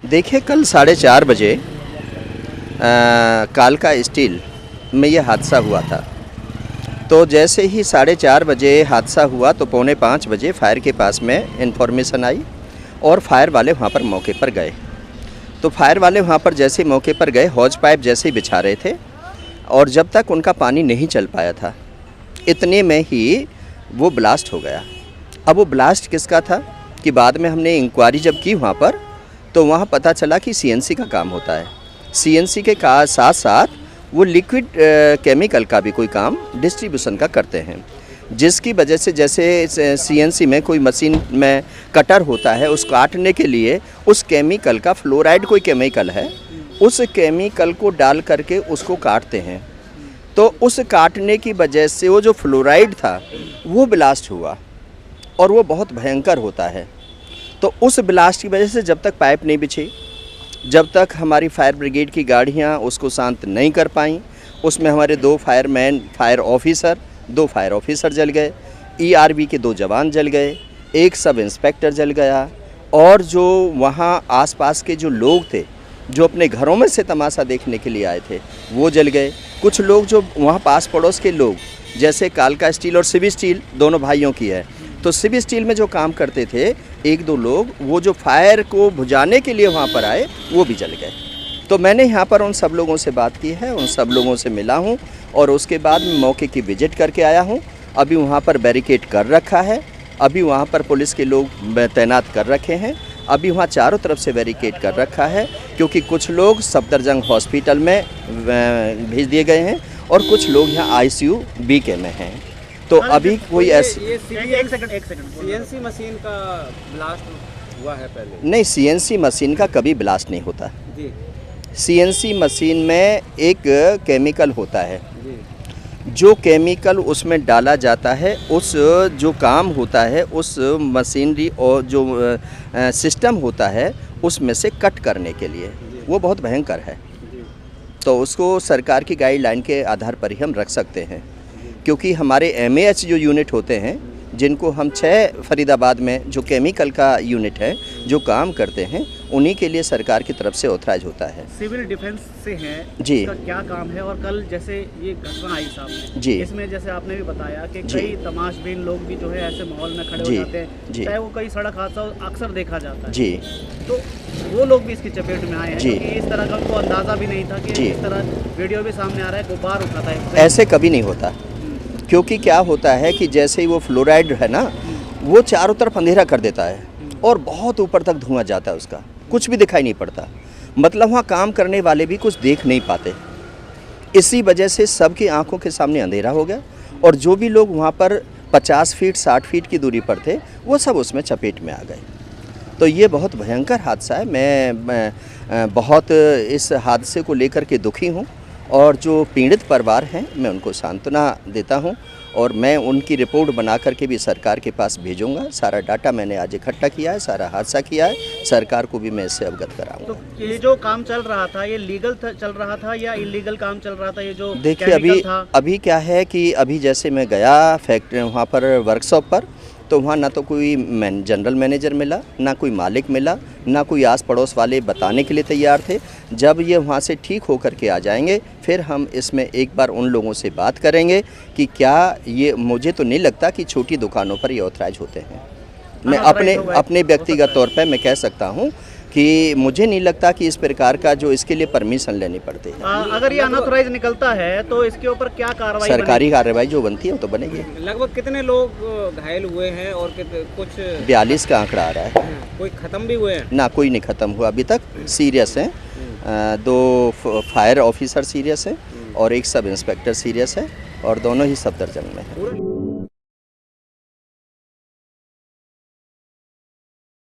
देखिए, कल 4:30 बजे कालका स्टील में ये हादसा हुआ था। तो जैसे ही 4:30 बजे हादसा हुआ तो 4:45 बजे फायर के पास में इन्फॉर्मेशन आई और फायर वाले वहाँ पर मौके पर गए। तो फायर वाले वहाँ पर जैसे ही मौके पर गए, हौज पाइप जैसे ही बिछा रहे थे और जब तक उनका पानी नहीं चल पाया था, इतने में ही वो ब्लास्ट हो गया। अब वो ब्लास्ट किसका था कि बाद में हमने इंक्वायरी जब की वहाँ पर, तो वहाँ पता चला कि सीएनसी का काम होता है। सीएनसी के साथ साथ वो लिक्विड केमिकल का भी कोई काम डिस्ट्रीब्यूशन का करते हैं, जिसकी वजह से जैसे सीएनसी में कोई मशीन में कटर होता है, उस काटने के लिए उस केमिकल का, फ्लोराइड कोई केमिकल है, उस केमिकल को डाल करके उसको काटते हैं। तो उस काटने की वजह से वो जो फ्लोराइड था वो ब्लास्ट हुआ और वो बहुत भयंकर होता है। तो उस ब्लास्ट की वजह से जब तक पाइप नहीं बिछी, जब तक हमारी फायर ब्रिगेड की गाड़ियाँ उसको शांत नहीं कर पाईं, उसमें हमारे 2 फायरमैन, फायर ऑफिसर जल गए, ईआरबी के 2 जवान जल गए, 1 सब इंस्पेक्टर जल गया और जो वहाँ आसपास के जो लोग थे, जो अपने घरों में से तमाशा देखने के लिए आए थे, वो जल गए। कुछ लोग जो वहाँ पास पड़ोस के लोग, जैसे कालका स्टील और सिवी स्टील दोनों भाइयों की है, तो सिवी स्टील में जो काम करते थे 1-2 लोग, वो जो फायर को बुझाने के लिए वहाँ पर आए, वो भी जल गए। तो मैंने यहाँ पर उन सब लोगों से बात की है, उन सब लोगों से मिला हूँ और उसके बाद मौके की विजिट करके आया हूँ। अभी वहाँ पर बैरिकेड कर रखा है, अभी वहाँ पर पुलिस के लोग तैनात कर रखे हैं, अभी वहाँ चारों तरफ से बैरिकेड कर रखा है, क्योंकि कुछ लोग सफदरजंग हॉस्पिटल में भेज दिए गए हैं और कुछ लोग यहाँ ICU BK में हैं। तो अभी कोई ऐसे एक सेकंड सीएनसी मशीन का ब्लास्ट हुआ है पहले? नहीं, सीएनसी मशीन का कभी ब्लास्ट नहीं होता जी। सीएनसी मशीन में एक केमिकल होता है जी। जो केमिकल उसमें डाला जाता है, उस जो काम होता है उस मशीनरी और जो सिस्टम होता है उसमें से कट करने के लिए, वो बहुत भयंकर है। तो उसको सरकार की गाइडलाइन के आधार पर ही हम रख सकते हैं, क्योंकि हमारे MAH जो यूनिट होते हैं, जिनको हम 6 फरीदाबाद में जो केमिकल का यूनिट है जो काम करते हैं, उन्हीं के लिए सरकार की तरफ से ऑथराइज होता है। सिविल डिफेंस से हैं जी, इसका क्या काम है? और कल जैसे ये घटना आई सामने जी, इसमें जैसे आपने भी बताया कि जी, कई तमाशबीन लोग भी जो है ऐसे माहौल में खड़े हो जी, जाते हैं, जी, चाहे वो कई सड़क हादसा अक्सर देखा जाता है, जी, तो वो लोग भी इसकी चपेट में आए हैं, जी, क्योंकि इस तरह का उनको अंदाज़ा भी नहीं था कि जी। इस तरह वीडियो भी सामने आ रहा है, गुब्बार उठाता है। ऐसे कभी नहीं होता, क्योंकि क्या होता है कि जैसे ही वो फ्लोराइड है ना, वो चारों तरफ अंधेरा कर देता है और बहुत ऊपर तक धुआं जाता है, उसका कुछ भी दिखाई नहीं पड़ता। मतलब वहाँ काम करने वाले भी कुछ देख नहीं पाते। इसी वजह से सबकी आंखों के सामने अंधेरा हो गया और जो भी लोग वहाँ पर 50 फीट 60 फीट की दूरी पर थे, वो सब उसमें चपेट में आ गए। तो ये बहुत भयंकर हादसा है। मैं बहुत इस हादसे को लेकर के दुखी हूँ और जो पीड़ित परिवार हैं, मैं उनको सांत्वना देता हूँ और मैं उनकी रिपोर्ट बना करके भी सरकार के पास भेजूंगा। सारा डाटा मैंने आज इकट्ठा किया है, सारा हादसा किया है, सरकार को भी मैं इससे अवगत कराऊंगा। तो ये जो काम चल रहा था, ये लीगल चल रहा था या इलीगल काम चल रहा था? ये जो देखिए, अभी क्या है कि अभी जैसे मैं गया फैक्ट्री वहाँ पर वर्कशॉप पर, तो वहाँ ना तो कोई जनरल मैनेजर मिला, ना कोई मालिक मिला, ना कोई आस पड़ोस वाले बताने के लिए तैयार थे। जब ये वहाँ से ठीक होकर के आ जाएंगे, फिर हम इसमें एक बार उन लोगों से बात करेंगे कि क्या ये, मुझे तो नहीं लगता कि छोटी दुकानों पर ये ऑथराइज होते हैं। मैं अपने व्यक्तिगत तौर पर मैं कह सकता हूँ कि मुझे नहीं लगता कि इस प्रकार का जो इसके लिए परमिशन लेनी पड़ती है। अगर ये अनऑथराइज निकलता है तो इसके ऊपर क्या कार्रवाई? सरकारी कार्रवाई जो बनती है वो तो बनेगी। लगभग कितने लोग घायल हुए हैं और कुछ 42 का आंकड़ा आ रहा है। कोई खत्म भी हुए हैं? ना, कोई नहीं ख़त्म हुआ अभी तक। सीरियस हैं, 2 फायर ऑफिसर सीरियस हैं और 1 सब इंस्पेक्टर सीरियस है और दोनों ही सफदरजंग में हैं।